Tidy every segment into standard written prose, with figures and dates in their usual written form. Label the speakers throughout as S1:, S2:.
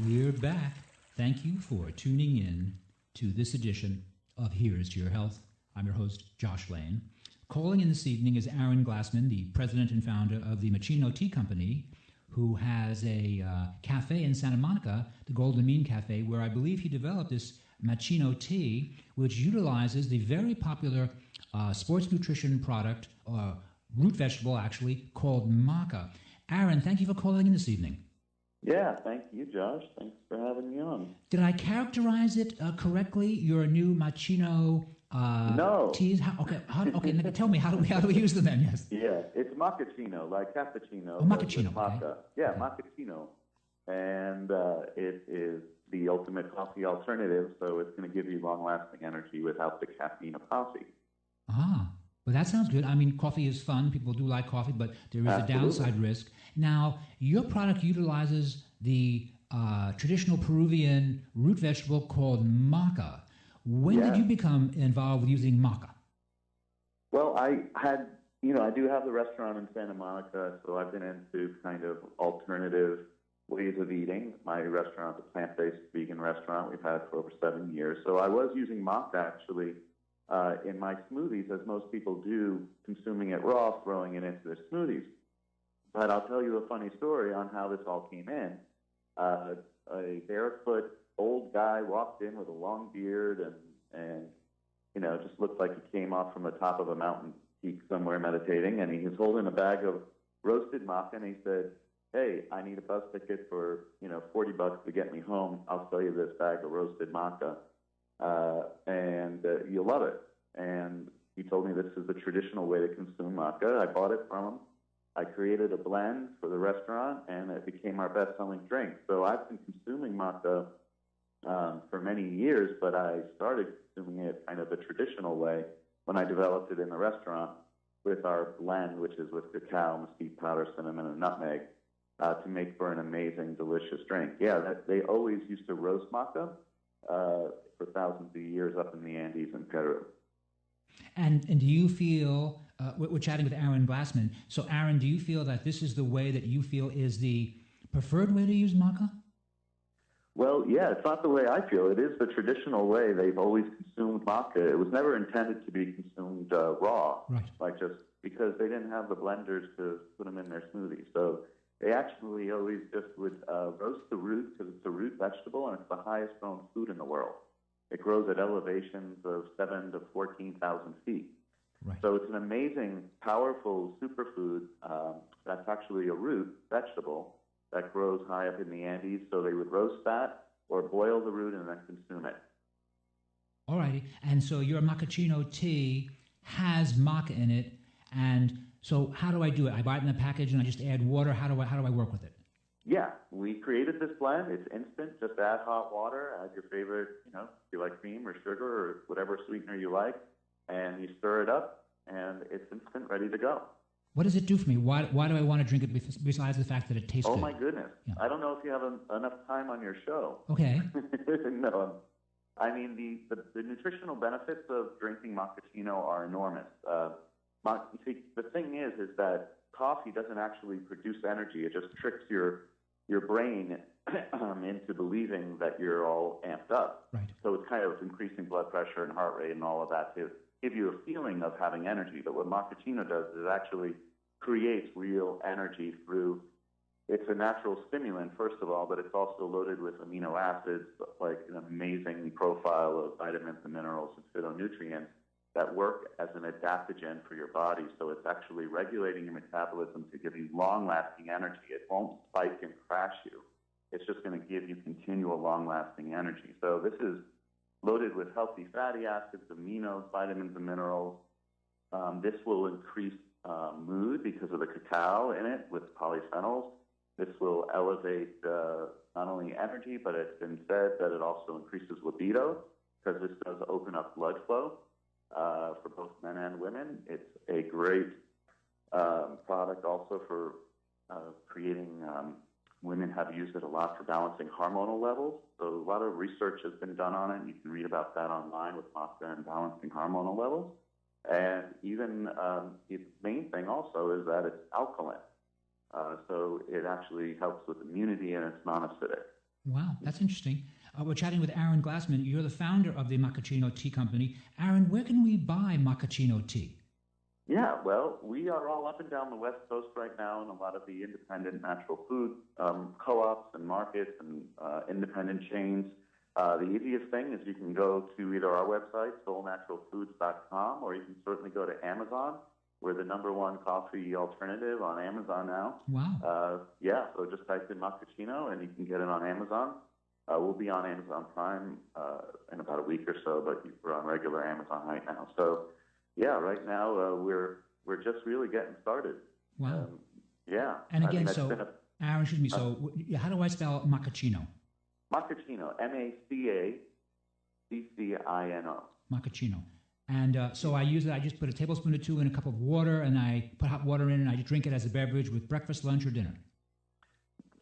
S1: We're back. Thank you for tuning in to this edition of Here's to Your Health. I'm your host, Josh Lane. Calling in this evening is Aaron Glassman, the president and founder of the Macaccino Tea Company, who has a cafe in Santa Monica, the Golden Mean Cafe, where I believe he developed this Macaccino tea, which utilizes the very popular sports nutrition product, root vegetable actually, called maca. Aaron, thank you for calling in this evening.
S2: Yeah, thank you, Josh. Thanks for having me on.
S1: Did I characterize it correctly? Your new Macaccino
S2: no.
S1: teas? Okay. Tell me, how do we use them then? Yes.
S2: Yeah, it's Macaccino, like cappuccino.
S1: Oh, Macaccino.
S2: Maca.
S1: Okay.
S2: Yeah, Macaccino. And it is the ultimate coffee alternative, so it's going to give you long-lasting energy without the caffeine of coffee.
S1: Well, that sounds good. I mean, coffee is fun. People do like coffee, but there is
S2: Absolutely.
S1: a downside risk. Now, your product utilizes the traditional Peruvian root vegetable called maca. When did you become involved with using maca?
S2: Well, I do have the restaurant in Santa Monica, so I've been into kind of alternative ways of eating. My restaurant, a plant-based vegan restaurant, we've had it for over 7 years. So I was using maca actually in my smoothies, as most people do, consuming it raw, throwing it into their smoothies. But I'll tell you a funny story on how this all came in. A barefoot old guy walked in with a long beard and just looked like he came off from the top of a mountain peak somewhere meditating, and he was holding a bag of roasted maca, and he said, "Hey, I need a bus ticket for $40 to get me home. I'll sell you this bag of roasted maca, and you'll love it." And he told me this is the traditional way to consume maca. I bought it from him. I created a blend for the restaurant, and it became our best-selling drink. So I've been consuming maca for many years, but I started consuming it kind of the traditional way when I developed it in the restaurant with our blend, which is with cacao, mesquite powder, cinnamon, and nutmeg, to make for an amazing, delicious drink. Yeah, they always used to roast maca for thousands of years up in the Andes in Peru.
S1: And do you feel, we're chatting with Aaron Glassman, so Aaron, do you feel that this is the way that you feel is the preferred way to use maca?
S2: Well, yeah, it's not the way I feel. It is the traditional way. They've always consumed maca. It was never intended to be consumed raw,
S1: right?
S2: Like just because they didn't have the blenders to put them in their smoothies. So they actually always just would roast the root, because it's a root vegetable and it's the highest grown food in the world. It grows at elevations of 7,000 to 14,000 feet.
S1: Right.
S2: So it's an amazing, powerful superfood that's actually a root vegetable that grows high up in the Andes. So they would roast that or boil the root and then consume it.
S1: All righty. And so your Macaccino tea has maca in it. And so how do I do it? I buy it in a package and I just add water. How do I work with it?
S2: Yeah, we created this blend. It's instant. Just add hot water, add your favorite, if you like cream or sugar or whatever sweetener you like, and you stir it up, and it's instant, ready to go.
S1: What does it do for me? Why do I want to drink it besides the fact that it tastes good?
S2: Oh, my goodness. Yeah. I don't know if you have enough time on your show.
S1: Okay.
S2: No. I mean, the nutritional benefits of drinking Macaccino are enormous. See, the thing is that coffee doesn't actually produce energy. It just tricks your brain into believing that you're all amped up.
S1: Right.
S2: So it's kind of increasing blood pressure and heart rate and all of that to give you a feeling of having energy. But what Macaccino does is it actually creates real energy through, it's a natural stimulant, first of all, but it's also loaded with amino acids, like an amazing profile of vitamins and minerals and phytonutrients that work as an adaptogen for your body. So it's actually regulating your metabolism to give you long-lasting energy. It won't spike and crash you. It's just going to give you continual long-lasting energy. So this is loaded with healthy fatty acids, aminos, vitamins, and minerals. This will increase mood because of the cacao in it with polyphenols. This will elevate not only energy, but it's been said that it also increases libido, because this does open up blood flow for both men and women. It's a great product also for creating, women have used it a lot for balancing hormonal levels. So a lot of research has been done on it. You can read about that online with maca and balancing hormonal levels. And even the main thing also is that it's alkaline. So it actually helps with immunity and it's non-acidic.
S1: Wow, that's interesting. We're chatting with Aaron Glassman. You're the founder of the Macaccino Tea Company. Aaron, where can we buy Macaccino tea?
S2: Yeah, well, we are all up and down the West Coast right now in a lot of the independent natural food co-ops and markets and independent chains. The easiest thing is you can go to either our website, soulnaturalfoods.com, or you can certainly go to Amazon. We're the #1 coffee alternative on Amazon now.
S1: Wow.
S2: Yeah, so just type in Macaccino and you can get it on Amazon. We'll be on Amazon Prime in about a week or so, but we're on regular Amazon right now. So, yeah, right now we're just really getting started.
S1: Wow.
S2: Yeah.
S1: And
S2: I
S1: again,
S2: mean,
S1: so, Aaron, excuse me, so how do I spell Macaccino?
S2: Macaccino, Maccino.
S1: Macaccino. And so I use it, I just put a tablespoon or two in a cup of water, and I put hot water in, and I just drink it as a beverage with breakfast, lunch, or dinner.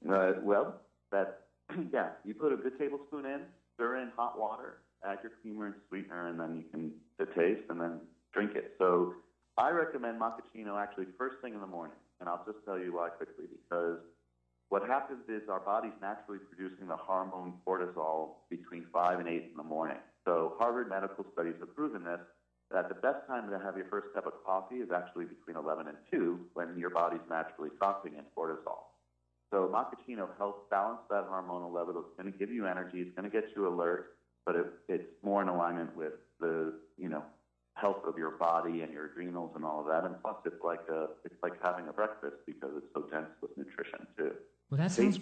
S2: Well, yeah, you put a good tablespoon in, stir in hot water, add your creamer and sweetener, and then you can taste and then drink it. So I recommend Macaccino actually first thing in the morning, and I'll just tell you why quickly, because what happens is our body's naturally producing the hormone cortisol between 5 and 8 in the morning. So Harvard medical studies have proven this, that the best time to have your first cup of coffee is actually between 11 and 2 when your body's naturally stopping in cortisol. So Macaccino helps balance that hormonal level. It's going to give you energy. It's going to get you alert, but it's more in alignment with the, health of your body and your adrenals and all of that. And plus, it's like having a breakfast because it's so dense with nutrition too.
S1: Well, that sounds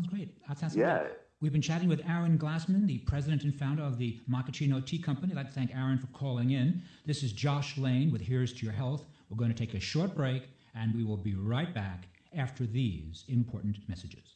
S1: great. That sounds
S2: yeah.
S1: great. We've been chatting with Aaron Glassman, the president and founder of the Macaccino Tea Company. I'd like to thank Aaron for calling in. This is Josh Lane with Here's to Your Health. We're going to take a short break, and we will be right back after these important messages.